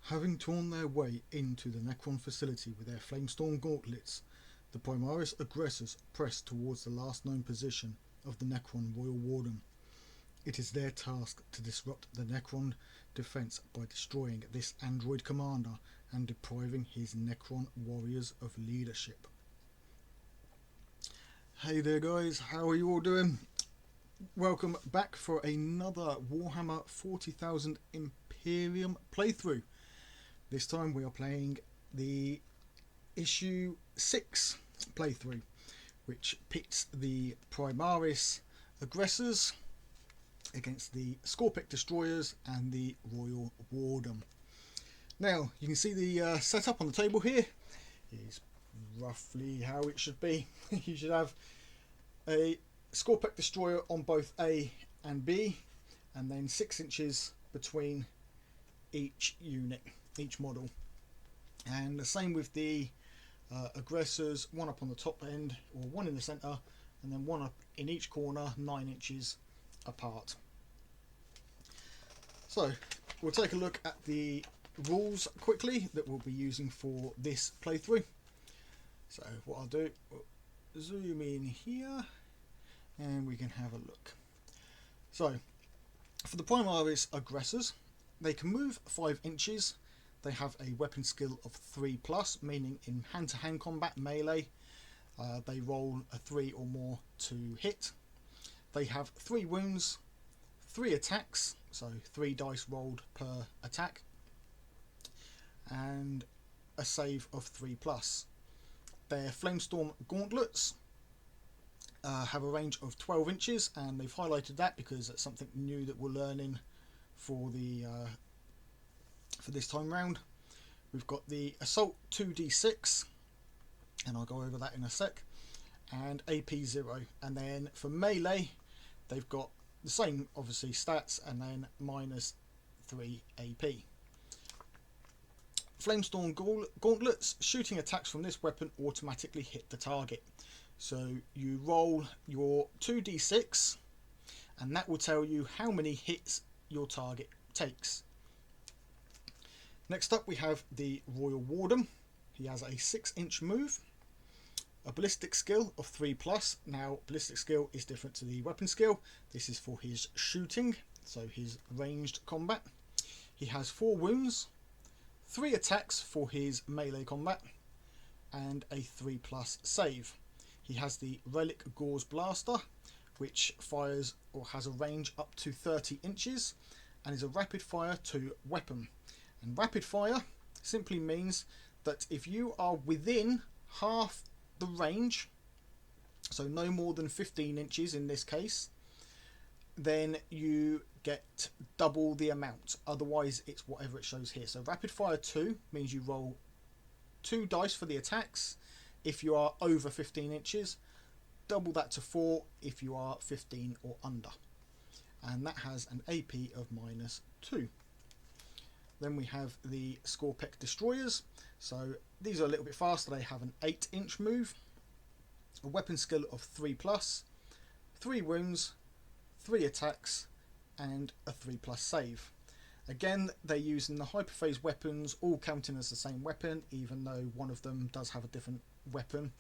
Having torn their way into the Necron facility with their flamestorm gauntlets, the Primaris aggressors press towards the last known position of the Necron Royal Wardem. It is their task to disrupt the Necron defense by destroying this android commander and depriving his Necron warriors of leadership. Hey there guys, how are you all doing? Welcome back for another Warhammer 40,000 Imperium playthrough. This time we are playing the issue 6 playthrough, which pits the Primaris aggressors against the Scorpek Destroyers and the Royal Wardem. Now you can see the setup on the table here is roughly how it should be. You should have a Scorpek Destroyer on both A and B, and then 6 inches between each unit, each model. And the same with the aggressors, one up on the top end, or one in the centre, and then one up in each corner, 9 inches apart. So we'll take a look at the rules quickly that we'll be using for this playthrough. So what I'll do, we'll zoom in here and we can have a look. So for the Primaris aggressors, they can move 5 inches. They have a weapon skill of 3+, meaning in hand-to-hand combat melee they roll a 3 or more to hit. They have 3 wounds, 3 attacks, so 3 dice rolled per attack, and a save of 3+. Their Flamestorm Gauntlets have a range of 12 inches, and they've highlighted that because it's something new that we're learning for the for this time round. We've got the Assault 2d6, and I'll go over that in a sec, and AP 0, and then for melee they've got the same obviously stats, and then -3 AP. Flamestorm Gauntlets, shooting attacks from this weapon automatically hit the target. So you roll your 2d6 and that will tell you how many hits your target takes. Next up we have the Royal Wardem. He has a 6-inch move, a ballistic skill of 3+. Now ballistic skill is different to the weapon skill. This is for his shooting, so his ranged combat. He has 4 wounds, 3 attacks for his melee combat, and a 3+ save. He has the Relic Gauze Blaster, which fires or has a range up to 30 inches and is a rapid fire 2 weapon. And rapid fire simply means that if you are within half the range, so no more than 15 inches in this case, then you get double the amount. Otherwise it's whatever it shows here. So rapid fire 2 means you roll 2 dice for the attacks if you are over 15 inches, double that to 4 if you are 15 or under, and that has an AP of -2. Then we have the Scorpek Destroyers. So these are a little bit faster. They have an 8-inch move, a weapon skill of 3+, 3 wounds, 3 attacks, and a 3+ save. Again, they're using the hyperphase weapons, all counting as the same weapon, even though one of them does have a different weapon.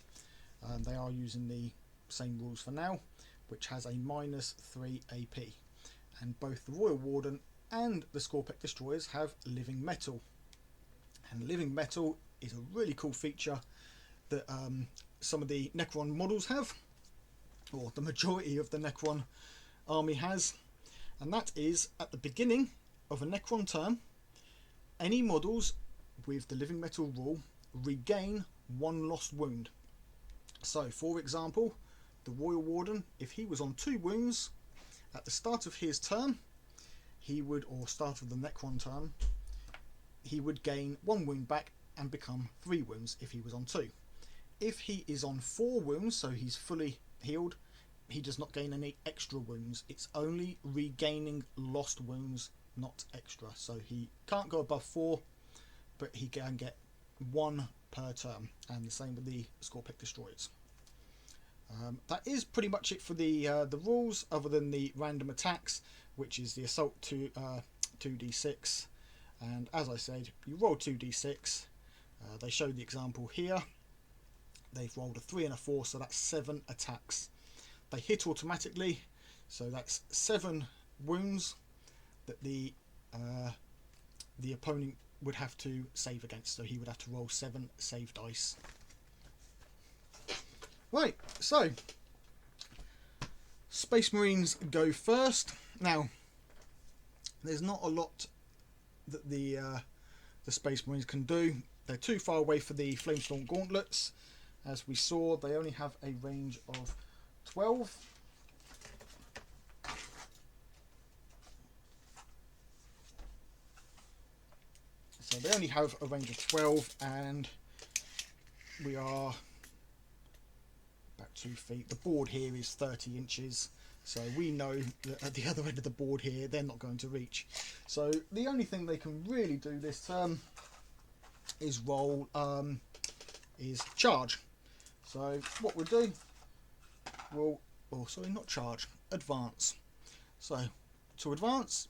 They are using the same rules for now, which has a -3 AP. And both the Royal Warden and the Scorpek Destroyers have living metal. And living metal is a really cool feature that some of the Necron models have, or the majority of the Necron army has, and that is at the beginning of a Necron turn, any models with the living metal rule regain 1 lost wound. So for example, the Royal Warden, if he was on 2 wounds at the start of his turn, he would, or start of the Necron turn, he would gain 1 wound back and become 3 wounds if he was on 2. If he is on 4 wounds, so he's fully healed, he does not gain any extra wounds. It's only regaining lost wounds, not extra. So he can't go above 4, but he can get 1 per turn, and the same with the Scorpek Destroyers. That is pretty much it for the rules, other than the random attacks, which is the Assault 2d6 And as I said, you roll 2d6. They show the example here. They've rolled a 3 and a 4, so that's 7 attacks. They hit automatically, so that's 7 wounds that the opponent would have to save against. So he would have to roll 7 save dice. Right, so Space Marines go first. Now, there's not a lot that the Space Marines can do. They're too far away for the Flamestorm Gauntlets. As we saw, they only have a range of 12. So they only have a range of 12, and we are about 2 feet. The board here is 30 inches, so we know that at the other end of the board here they're not going to reach. So the only thing they can really do this turn is roll is charge. So what we'll do, not charge, advance. So to advance,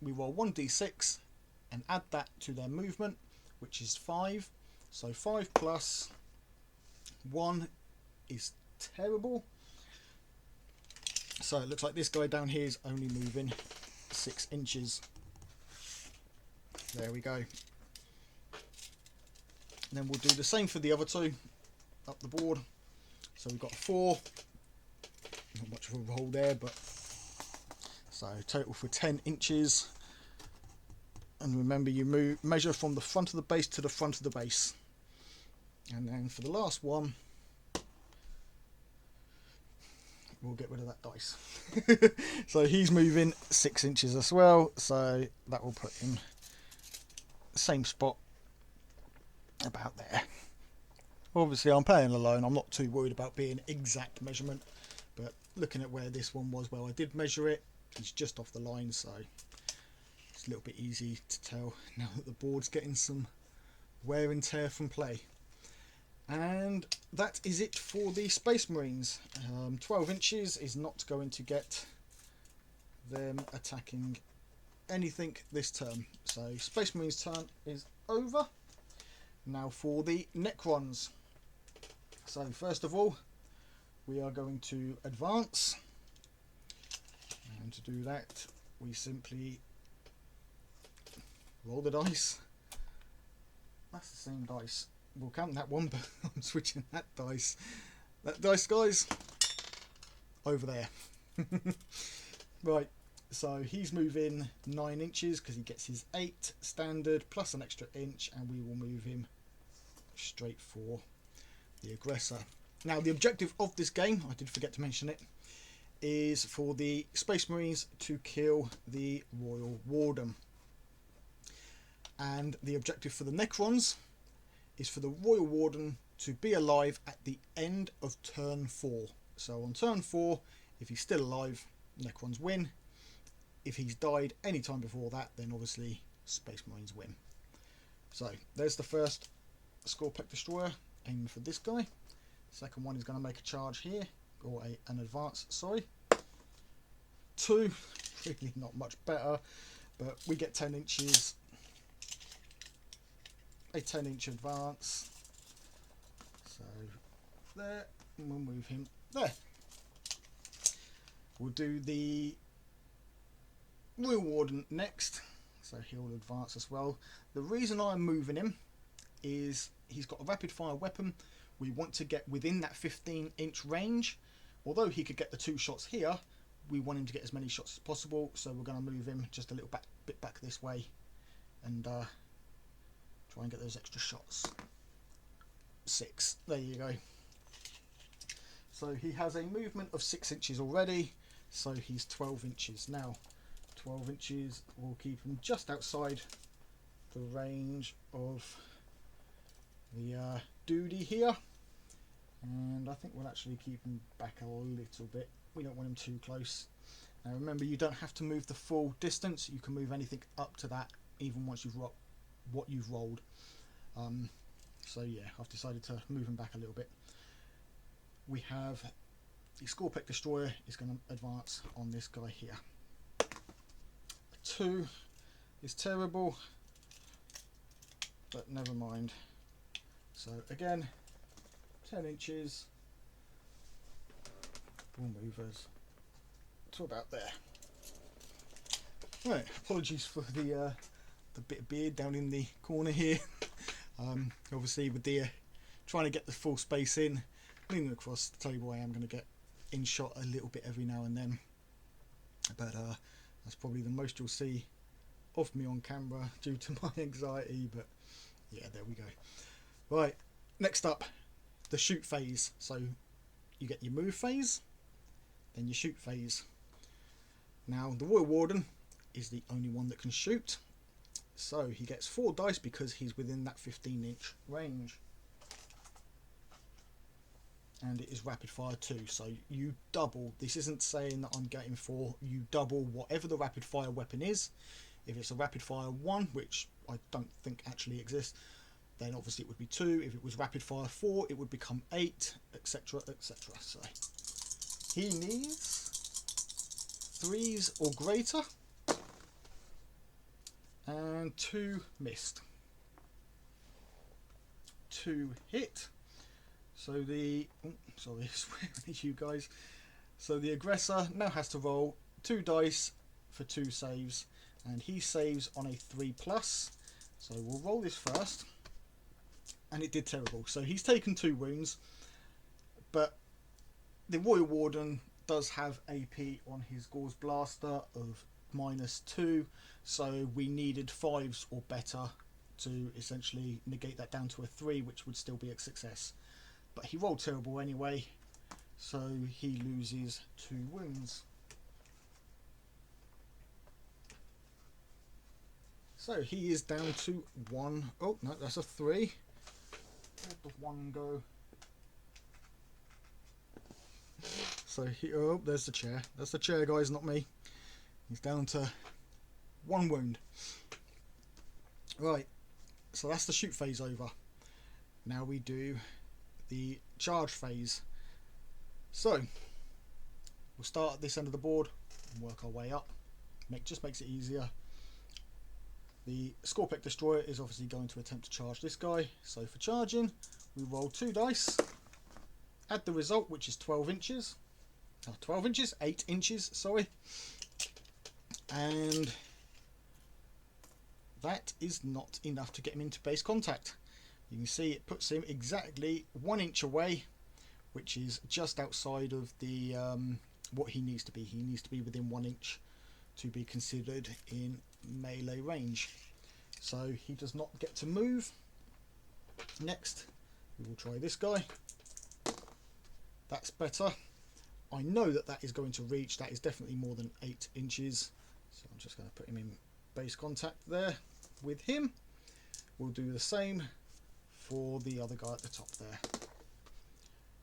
we roll 1d6 and add that to their movement, which is 5. So 5 plus 1 is terrible. So it looks like this guy down here is only moving 6 inches. There we go. And then we'll do the same for the other 2 up the board. So we've got 4. Not much of a roll there, but so total for 10 inches. And remember, you measure from the front of the base to the front of the base. And then for the last one, we'll get rid of that dice. So he's moving 6 inches as well, so that will put him same spot about there. Obviously I'm playing alone, I'm not too worried about being exact measurement, but looking at where this one was, well, I did measure it, he's just off the line, so it's a little bit easy to tell now that the board's getting some wear and tear from play. And that is it for the Space Marines. 12 inches is not going to get them attacking anything this turn. So Space Marines turn is over. Now for the Necrons. So first of all, we are going to advance. And to do that, we simply roll the dice. That's the same dice. We'll count that one, but I'm switching that dice. That dice, guys, over there. Right, so he's moving 9 inches because he gets his 8 standard plus an extra inch, and we will move him straight for the Aggressor. Now, the objective of this game, I did forget to mention it, is for the Space Marines to kill the Royal Wardem. And the objective for the Necrons is for the Royal Warden to be alive at the end of turn 4. So on turn 4, if he's still alive, Necrons win. If he's died any time before that, then obviously Space Marines win. So there's the first Scorpek Destroyer, aiming for this guy. Second one is going to make a charge here, or an advance, sorry. 2, really not much better, but we get 10 inches. A 10-inch advance, so there, and we'll move him there. We'll do the Royal Warden next, so he'll advance as well. The reason I'm moving him is he's got a rapid fire weapon. We want to get within that 15-inch range. Although he could get the 2 shots here, we want him to get as many shots as possible, so we're going to move him just a little bit back this way and try and get those extra shots. 6. There you go. So he has a movement of 6 inches already, so he's 12 inches. Now, 12 inches will keep him just outside the range of the duty here. And I think we'll actually keep him back a little bit. We don't want him too close. Now remember, you don't have to move the full distance. You can move anything up to that, even once you've what you've rolled. So yeah, I've decided to move him back a little bit. We have the Scorpek Destroyer is going to advance on this guy here. 2 is terrible. but never mind. So again, 10 inches, we'll move us to about there. Right, apologies for the bit of beard down in the corner here. Obviously with the trying to get the full space in, leaning across the table, I am going to get in shot a little bit every now and then, but that's probably the most you'll see of me on camera due to my anxiety. But yeah, there we go. Right, next up, the shoot phase. So you get your move phase, then your shoot phase. Now the Royal Warden is the only one that can shoot, so he gets 4 dice because he's within that 15-inch range, and it is rapid fire 2, so you double. This isn't saying that I'm getting 4, you double whatever the rapid fire weapon is. If it's a rapid fire 1, which I don't think actually exists, then obviously it would be 2. If it was rapid fire 4, it would become 8, etc, etc. So he needs 3s or greater and 2 missed, 2 hit. So the sorry, you guys. So the aggressor now has to roll 2 dice for 2 saves, and he saves on a 3+. So we'll roll this first, and it did terrible. So he's taken 2 wounds, but the Royal Warden does have AP on his Gauze Blaster of -2, so we needed 5s or better to essentially negate that down to a 3, which would still be a success. But he rolled terrible anyway, so he loses 2 wounds. So he is down to 1. Oh no, that's a 3. Where'd the 1 go? So he, oh, there's the chair. That's the chair, guys, not me. He's down to 1 wound. Right, so that's the shoot phase over. Now we do the charge phase. So we'll start at this end of the board and work our way up. Just makes it easier. The Scorpek Destroyer is obviously going to attempt to charge this guy. So for charging, we roll 2 dice, add the result, which is 12 inches. 12 inches? 8 inches, sorry. And that is not enough to get him into base contact. You can see it puts him exactly 1 inch away, which is just outside of the what he needs to be. He needs to be within 1 inch to be considered in melee range. So he does not get to move. Next, we will try this guy. That's better. I know that that is going to reach. That is definitely more than 8 inches. So I'm just going to put him in base contact there with him. We'll do the same for the other guy at the top there.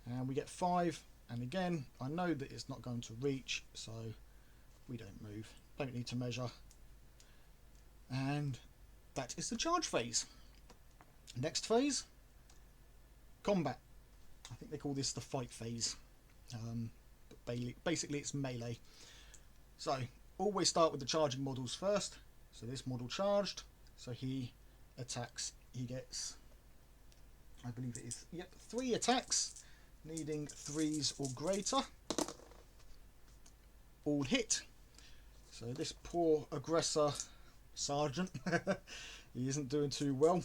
And we get 5. And again, I know that it's not going to reach, so we don't move. Don't need to measure. And that is the charge phase. Next phase, combat. I think they call this the fight phase. But basically it's melee. So always start with the charging models first. So this model charged, so he attacks. He gets, I believe it is, yep, 3 attacks, needing 3s or greater. All hit. So this poor aggressor sergeant, he isn't doing too well.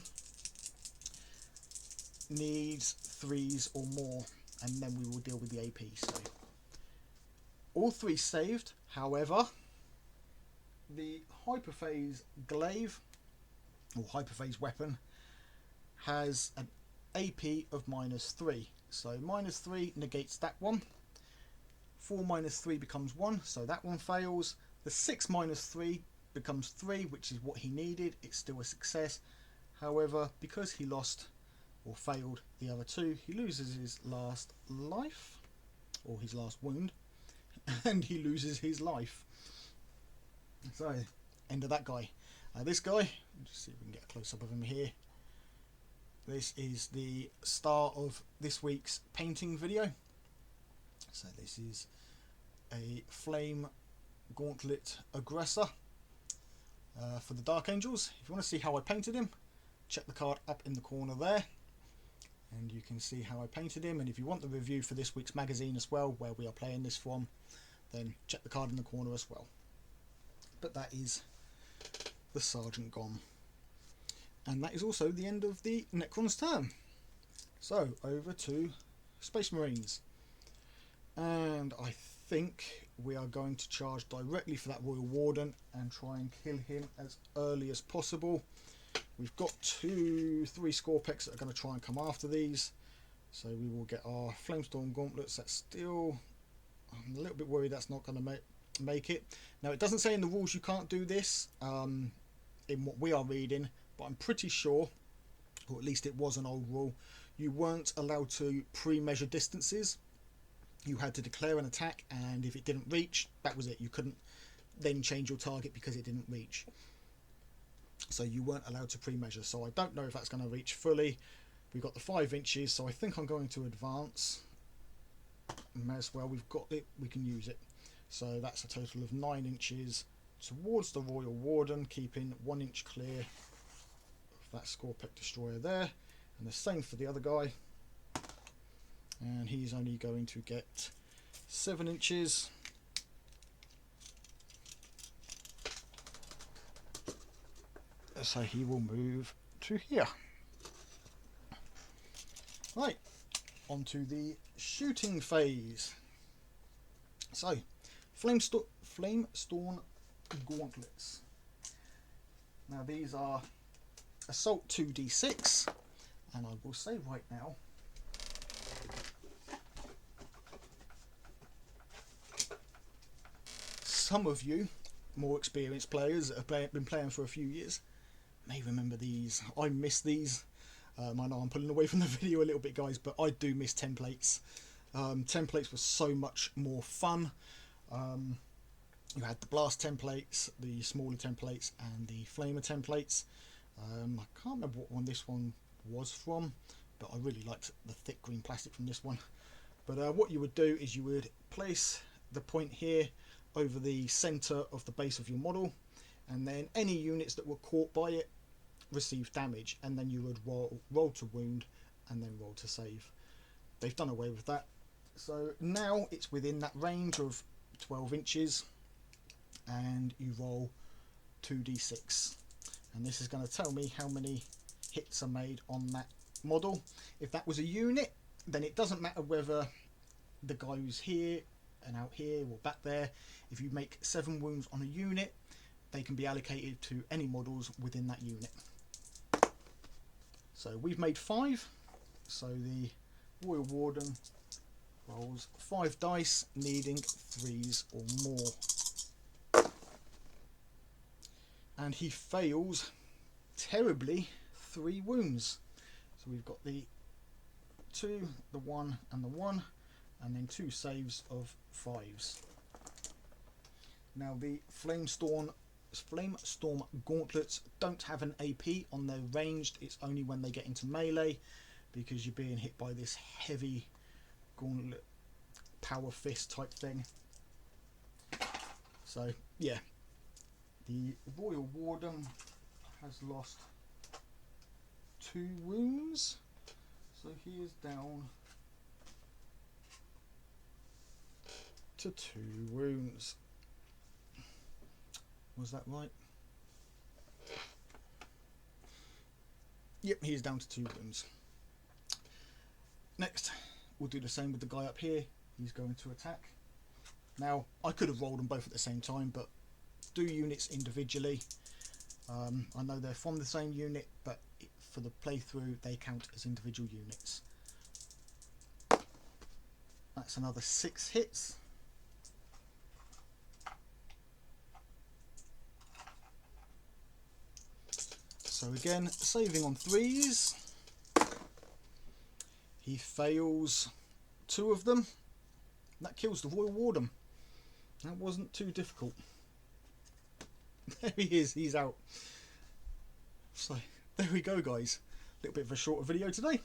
Needs 3s or more, and then we will deal with the AP. So all 3 saved. However, the hyperphase glaive or hyperphase weapon has an AP of -3. So -3 negates that one. 4 -3 becomes 1, so that one fails. The 6 -3 becomes 3, which is what he needed. It's still a success. However, because he lost or failed the other 2, he loses his last life, or his last wound, and he loses his life. So, end of that guy. This guy, just see if we can get a close-up of him here. This is the start of this week's painting video. So this is a flame Gauntlet Aggressor for the Dark Angels. If you want to see how I painted him, check the card up in the corner there, and you can see how I painted him. And if you want the review for this week's magazine as well, where we are playing this from, then check the card in the corner as well. But that is the Sergeant gone. And that is also the end of the Necrons turn. So over to Space Marines. And I think we are going to charge directly for that Royal Warden and try and kill him as early as possible. We've got 2-3 Scorpeks that are going to try and come after these. So we will get our Flamestorm Gauntlets. That's still... I'm a little bit worried that's not going to make it. Now, it doesn't say in the rules you can't do this in what we are reading, but I'm pretty sure, or at least it was an old rule, you weren't allowed to pre-measure distances. You had to declare an attack, and if it didn't reach, that was it. You couldn't then change your target because it didn't reach. So you weren't allowed to pre-measure. So I don't know if that's going to reach fully. We've got the 5 inches, so I think I'm going to advance. May as well, we've got it, we can use it. So that's a total of 9 inches towards the Royal Warden, keeping 1 inch clear of that Scorpek Destroyer there. And the same for the other guy. And he's only going to get 7 inches. So he will move to here. Right, on to the shooting phase. So, Flamestorm Gauntlets. Now these are Assault 2d6, and I will say right now, some of you more experienced players that have been playing for a few years may remember these. I miss these. I know I'm pulling away from the video a little bit, guys, but I do miss templates. Templates were so much more fun. You had the blast templates, the smaller templates, and the flamer templates. I can't remember what one this one was from, but I really liked the thick green plastic from this one. But what you would do is you would place the point here over the center of the base of your model, and then any units that were caught by it received damage, and then you would roll to wound and then roll to save. They've done away with that, so now it's within that range of 12 inches, and you roll 2d6, and this is going to tell me how many hits are made on that model. If that was a unit, then it doesn't matter whether the guy who's here and out here or back there. If you make 7 wounds on a unit, they can be allocated to any models within that unit. So we've made 5, so the Royal Warden rolls 5 dice, needing 3s or more, and he fails terribly 3 wounds. So we've got the 2, the 1 and the 1, and then 2 saves of 5s. Now the Flamestorm Gauntlets don't have an AP on their ranged. It's only when they get into melee, because you're being hit by this heavy gauntlet power fist type thing. So yeah, the Royal Warden has lost 2 wounds, so he is down to 2 wounds. Was that right? Yep, he's down to 2 wounds. Next, we'll do the same with the guy up here. He's going to attack. Now, I could have rolled them both at the same time, but do units individually. I know they're from the same unit, but for the playthrough, they count as individual units. That's another 6 hits. So again, saving on 3s. He fails 2 of them. That kills the Royal Wardem. That wasn't too difficult. There he is, he's out. So there we go, guys. A little bit of a shorter video today.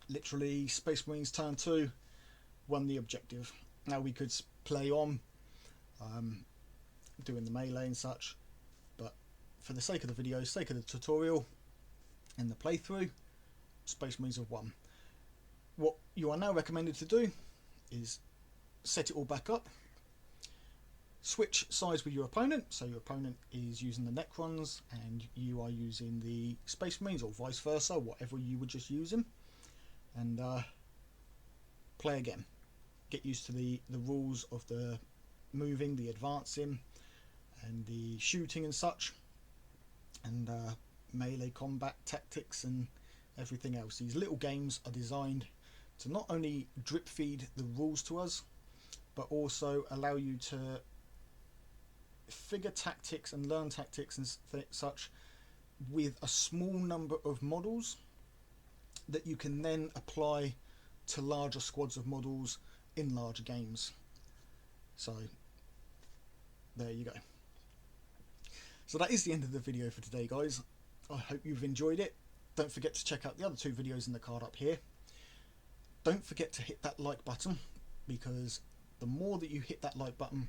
Literally, Space Marines turn 2 won the objective. Now we could play on doing the melee and such, but for the sake of the video, sake of the tutorial, in the playthrough, Space Marines of 1. What you are now recommended to do is set it all back up, switch sides with your opponent, so your opponent is using the Necrons and you are using the Space Marines, or vice versa, whatever you were just using, and play again. Get used to the rules of the moving, the advancing, and the shooting and such, and melee combat tactics and everything else. These little games are designed to not only drip feed the rules to us, but also allow you to figure tactics and learn tactics and such with a small number of models that you can then apply to larger squads of models in larger games. So there you go. So that is the end of the video for today, guys. I hope you've enjoyed it. Don't forget to check out the other 2 videos in the card up here. Don't forget to hit that like button, because the more that you hit that like button,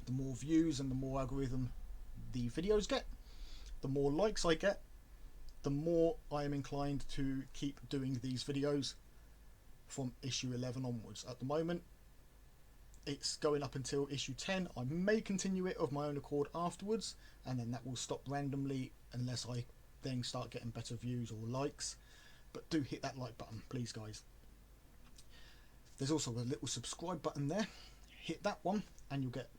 the more views and the more algorithm the videos get, the more likes I get, the more I am inclined to keep doing these videos from issue 11 onwards. At the moment it's going up until issue 10. I may continue it of my own accord afterwards, and then that will stop randomly unless I then start getting better views or likes. But do hit that like button, please, guys. There's also a little subscribe button there. Hit that one and you'll get,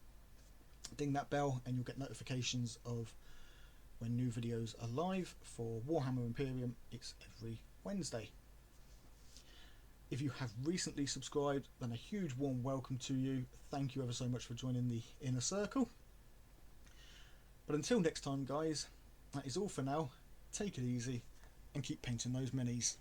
ding that bell, and you'll get notifications of when new videos are live. For Warhammer Imperium, it's every Wednesday. If you have recently subscribed, then a huge warm welcome to you. Thank you ever so much for joining the inner circle. But until next time, guys, that is all for now. Take it easy and keep painting those minis.